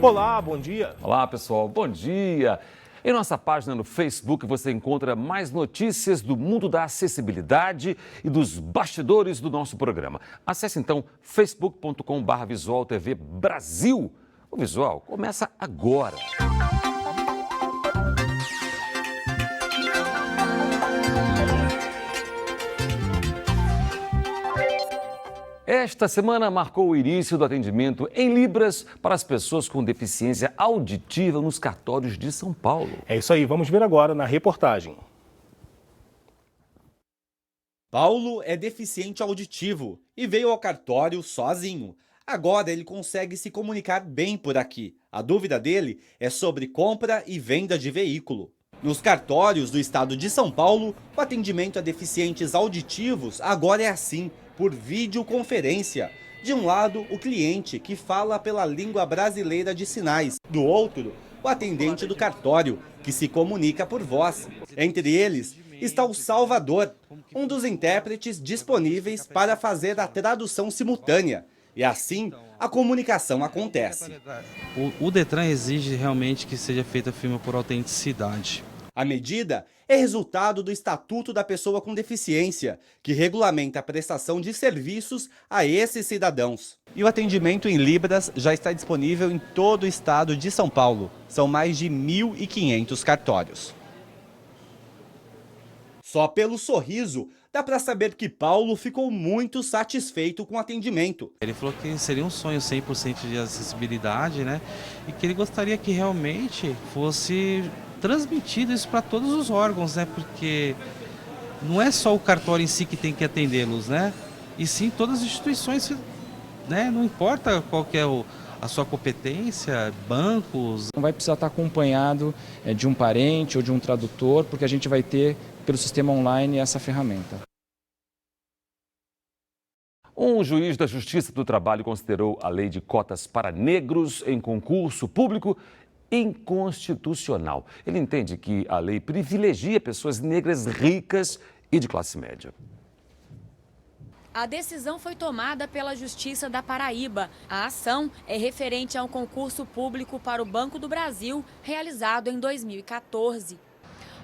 Olá, bom dia. Olá, pessoal, bom dia. Em nossa página no Facebook você encontra mais notícias do mundo da acessibilidade e dos bastidores do nosso programa. Acesse então facebook.com/Visual TV Brasil. O Visual começa agora. Esta semana marcou o início do atendimento em Libras para as pessoas com deficiência auditiva nos cartórios de São Paulo. É isso aí, vamos ver agora na reportagem. Paulo é deficiente auditivo e veio ao cartório sozinho. Agora ele consegue se comunicar bem por aqui. A dúvida dele é sobre compra e venda de veículo. Nos cartórios do estado de São Paulo, o atendimento a deficientes auditivos agora é assim, por videoconferência. De um lado, o cliente, que fala pela língua brasileira de sinais. Do outro, o atendente do cartório, que se comunica por voz. Entre eles está o Salvador, um dos intérpretes disponíveis para fazer a tradução simultânea. E assim, a comunicação acontece. O Detran exige realmente que seja feita a firma por autenticidade. A medida é resultado do Estatuto da Pessoa com Deficiência, que regulamenta a prestação de serviços a esses cidadãos. E o atendimento em Libras já está disponível em todo o estado de São Paulo. São mais de 1.500 cartórios. Só pelo sorriso, dá para saber que Paulo ficou muito satisfeito com o atendimento. Ele falou que seria um sonho 100% de acessibilidade, né? E que ele gostaria que realmente fosse transmitido isso para todos os órgãos, né? Porque não é só o cartório em si que tem que atendê-los, né? E sim todas as instituições, né? Não importa qual que é a sua competência, bancos. Não vai precisar estar acompanhado de um parente ou de um tradutor, porque a gente vai ter pelo sistema online essa ferramenta. Um juiz da Justiça do Trabalho considerou a lei de cotas para negros em concurso público inconstitucional. Ele entende que a lei privilegia pessoas negras ricas e de classe média. A decisão foi tomada pela Justiça da Paraíba. A ação é referente a um concurso público para o Banco do Brasil, realizado em 2014.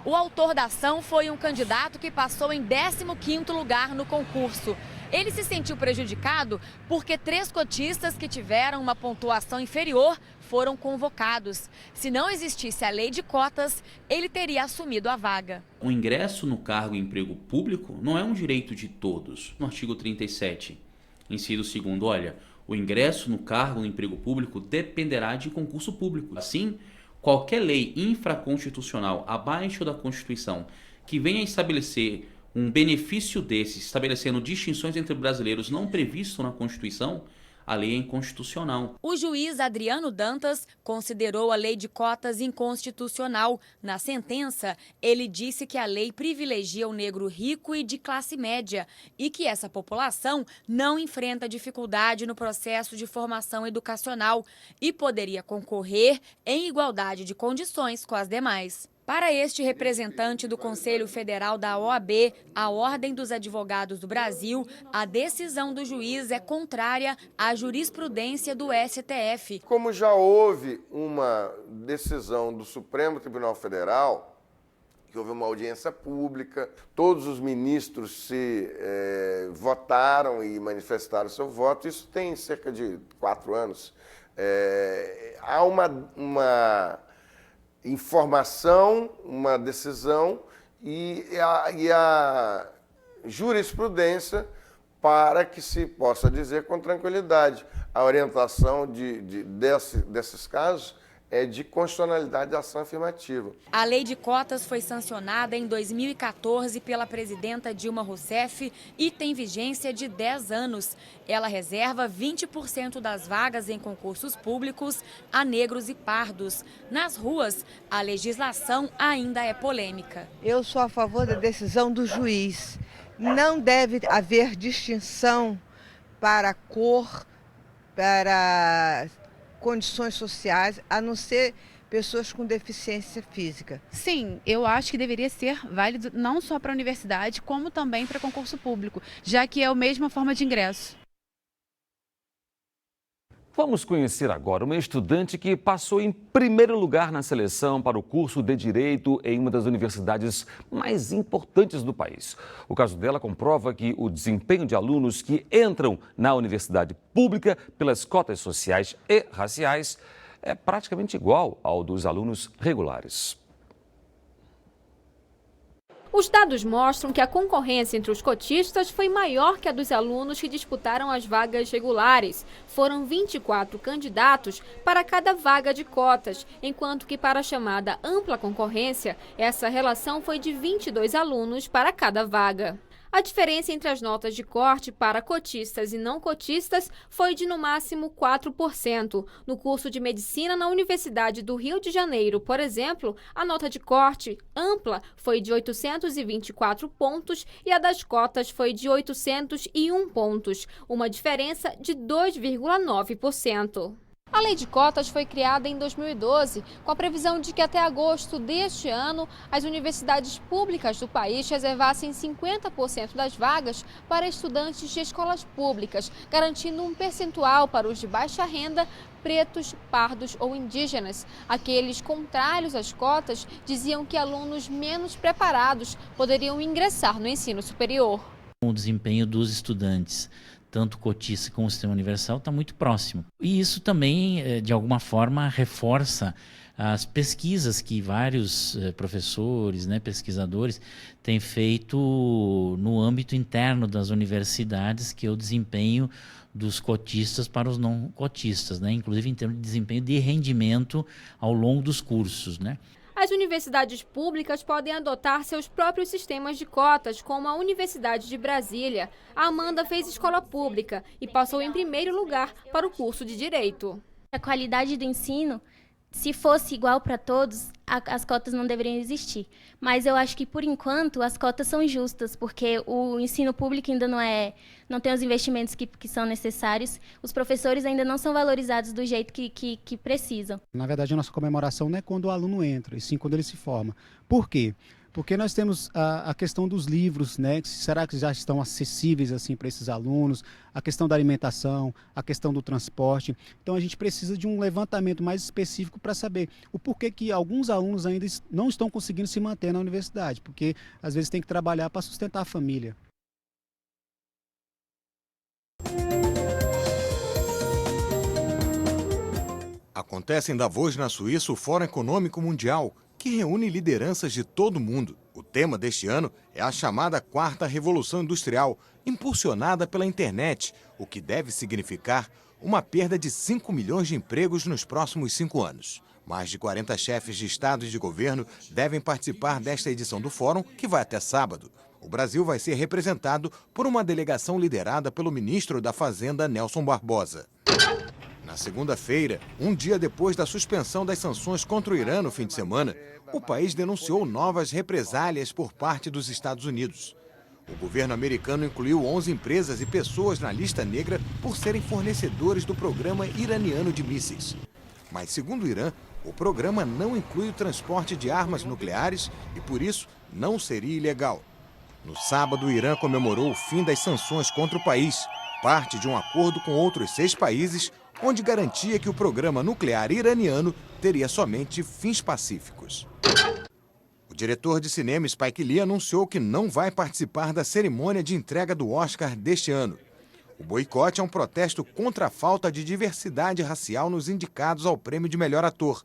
O autor da ação foi um candidato que passou em 15º lugar no concurso. Ele se sentiu prejudicado porque 3 cotistas que tiveram uma pontuação inferior foram convocados. Se não existisse a lei de cotas, ele teria assumido a vaga. O ingresso no cargo e emprego público não é um direito de todos. No artigo 37, inciso 2º, olha, o ingresso no cargo no emprego público dependerá de concurso público. Assim, qualquer lei infraconstitucional abaixo da Constituição que venha estabelecer um benefício desses, estabelecendo distinções entre brasileiros não previsto na Constituição, a lei é inconstitucional. O juiz Adriano Dantas considerou a lei de cotas inconstitucional. Na sentença, ele disse que a lei privilegia o negro rico e de classe média e que essa população não enfrenta dificuldade no processo de formação educacional e poderia concorrer em igualdade de condições com as demais. Para este representante do Conselho Federal da OAB, a Ordem dos Advogados do Brasil, a decisão do juiz é contrária à jurisprudência do STF. Como já houve uma decisão do Supremo Tribunal Federal, que houve uma audiência pública, todos os ministros votaram e manifestaram seu voto, isso tem cerca de 4 anos. Há uma informação, uma decisão e a jurisprudência para que se possa dizer com tranquilidade. A orientação desses casos é de constitucionalidade da ação afirmativa. A lei de cotas foi sancionada em 2014 pela presidenta Dilma Rousseff e tem vigência de 10 anos. Ela reserva 20% das vagas em concursos públicos a negros e pardos. Nas ruas, a legislação ainda é polêmica. Eu sou a favor da decisão do juiz. Não deve haver distinção para cor, para condições sociais, a não ser pessoas com deficiência física. Sim, eu acho que deveria ser válido não só para a universidade, como também para concurso público, já que é a mesma forma de ingresso. Vamos conhecer agora uma estudante que passou em primeiro lugar na seleção para o curso de Direito em uma das universidades mais importantes do país. O caso dela comprova que o desempenho de alunos que entram na universidade pública pelas cotas sociais e raciais é praticamente igual ao dos alunos regulares. Os dados mostram que a concorrência entre os cotistas foi maior que a dos alunos que disputaram as vagas regulares. Foram 24 candidatos para cada vaga de cotas, enquanto que para a chamada ampla concorrência, essa relação foi de 22 alunos para cada vaga. A diferença entre as notas de corte para cotistas e não cotistas foi de no máximo 4%. No curso de medicina na Universidade do Rio de Janeiro, por exemplo, a nota de corte ampla foi de 824 pontos e a das cotas foi de 801 pontos, uma diferença de 2,9%. A lei de cotas foi criada em 2012, com a previsão de que até agosto deste ano, as universidades públicas do país reservassem 50% das vagas para estudantes de escolas públicas, garantindo um percentual para os de baixa renda, pretos, pardos ou indígenas. Aqueles contrários às cotas diziam que alunos menos preparados poderiam ingressar no ensino superior. O desempenho dos estudantes, tanto cotista como o sistema universal, está muito próximo. E isso também, de alguma forma, reforça as pesquisas que vários professores, pesquisadores têm feito no âmbito interno das universidades, que é o desempenho dos cotistas para os não cotistas, inclusive em termos de desempenho de rendimento ao longo dos cursos. As universidades públicas podem adotar seus próprios sistemas de cotas, como a Universidade de Brasília. A Amanda fez escola pública e passou em primeiro lugar para o curso de Direito. A qualidade do ensino, se fosse igual para todos, as cotas não deveriam existir. Mas eu acho que, por enquanto, as cotas são justas, porque o ensino público ainda não tem os investimentos que são necessários, os professores ainda não são valorizados do jeito que precisam. Na verdade, a nossa comemoração não é quando o aluno entra, e sim quando ele se forma. Por quê? Porque nós temos a questão dos livros, será que já estão acessíveis assim para esses alunos? A questão da alimentação, a questão do transporte. Então a gente precisa de um levantamento mais específico para saber o porquê que alguns alunos ainda não estão conseguindo se manter na universidade, porque às vezes tem que trabalhar para sustentar a família. Acontece em Davos, na Suíça, o Fórum Econômico Mundial, que reúne lideranças de todo o mundo. O tema deste ano é a chamada Quarta Revolução Industrial, impulsionada pela internet, o que deve significar uma perda de 5 milhões de empregos nos próximos 5 anos. Mais de 40 chefes de Estado e de governo devem participar desta edição do fórum, que vai até sábado. O Brasil vai ser representado por uma delegação liderada pelo ministro da Fazenda, Nelson Barbosa. Na segunda-feira, um dia depois da suspensão das sanções contra o Irã no fim de semana, o país denunciou novas represálias por parte dos Estados Unidos. O governo americano incluiu 11 empresas e pessoas na lista negra por serem fornecedores do programa iraniano de mísseis. Mas, segundo o Irã, o programa não inclui o transporte de armas nucleares e, por isso, não seria ilegal. No sábado, o Irã comemorou o fim das sanções contra o país, parte de um acordo com outros 6 países, onde garantia que o programa nuclear iraniano teria somente fins pacíficos. O diretor de cinema Spike Lee anunciou que não vai participar da cerimônia de entrega do Oscar deste ano. O boicote é um protesto contra a falta de diversidade racial nos indicados ao prêmio de melhor ator.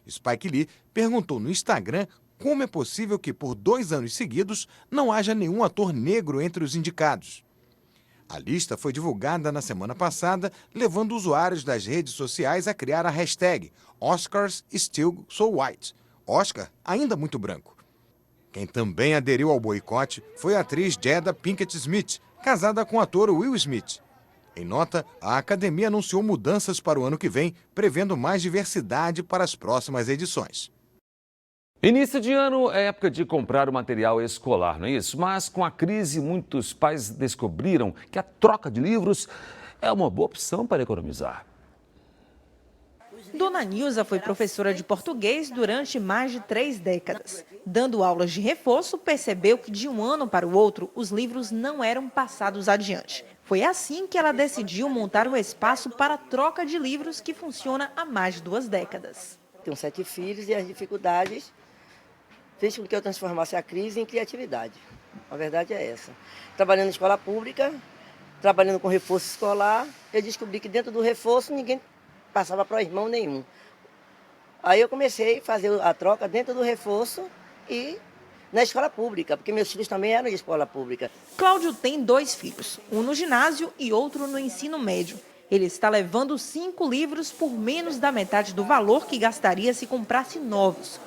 Spike Lee perguntou no Instagram como é possível que, por 2 anos seguidos, não haja nenhum ator negro entre os indicados. A lista foi divulgada na semana passada, levando usuários das redes sociais a criar a hashtag Oscars Still So White, Oscar ainda muito branco. Quem também aderiu ao boicote foi a atriz Jada Pinkett Smith, casada com o ator Will Smith. Em nota, a academia anunciou mudanças para o ano que vem, prevendo mais diversidade para as próximas edições. Início de ano é época de comprar o material escolar, não é isso? Mas com a crise, muitos pais descobriram que a troca de livros é uma boa opção para economizar. Dona Nilza foi professora de português durante mais de 3 décadas. Dando aulas de reforço, percebeu que de um ano para o outro, os livros não eram passados adiante. Foi assim que ela decidiu montar um espaço para troca de livros que funciona há mais de 2 décadas. Tenho 7 filhos e as dificuldades fez com que eu transformasse a crise em criatividade. A verdade é essa. Trabalhando em escola pública, trabalhando com reforço escolar, eu descobri que dentro do reforço ninguém passava para irmão nenhum. Aí eu comecei a fazer a troca dentro do reforço e na escola pública, porque meus filhos também eram de escola pública. Cláudio tem 2 filhos, um no ginásio e outro no ensino médio. Ele está levando 5 livros por menos da metade do valor que gastaria se comprasse novos.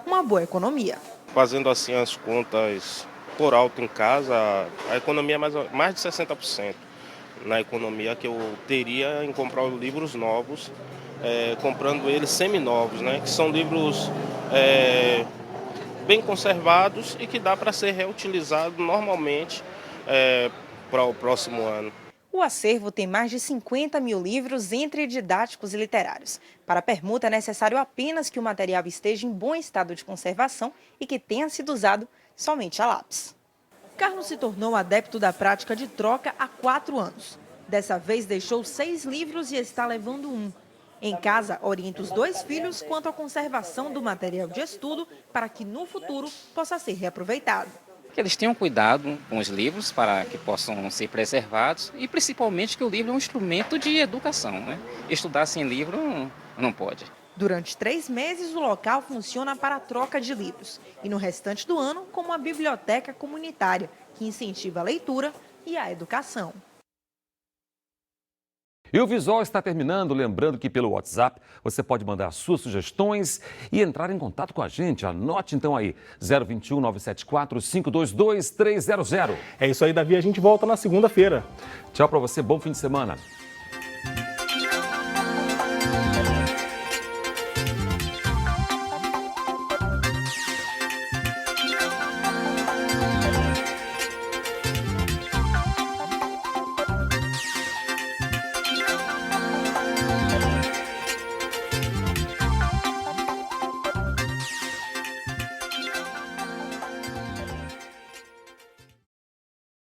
Uma boa economia. Fazendo assim as contas por alto em casa, a economia é mais de 60% na economia que eu teria em comprar os livros novos, comprando eles seminovos, né? Que são livros bem conservados e que dá para ser reutilizado normalmente para o próximo ano. O acervo tem mais de 50 mil livros entre didáticos e literários. Para a permuta é necessário apenas que o material esteja em bom estado de conservação e que tenha sido usado somente a lápis. Carlos se tornou adepto da prática de troca há 4 anos. Dessa vez deixou 6 livros e está levando um. Em casa, orienta os 2 filhos quanto à conservação do material de estudo para que no futuro possa ser reaproveitado. Que eles tenham cuidado com os livros para que possam ser preservados e principalmente que o livro é um instrumento de educação, né? Estudar sem livro não pode. Durante 3 meses, o local funciona para a troca de livros e no restante do ano como uma biblioteca comunitária que incentiva a leitura e a educação. E o Visual está terminando, lembrando que pelo WhatsApp você pode mandar suas sugestões e entrar em contato com a gente. Anote então aí, 021 974 522 300. É isso aí, Davi, a gente volta na segunda-feira. Tchau para você, bom fim de semana.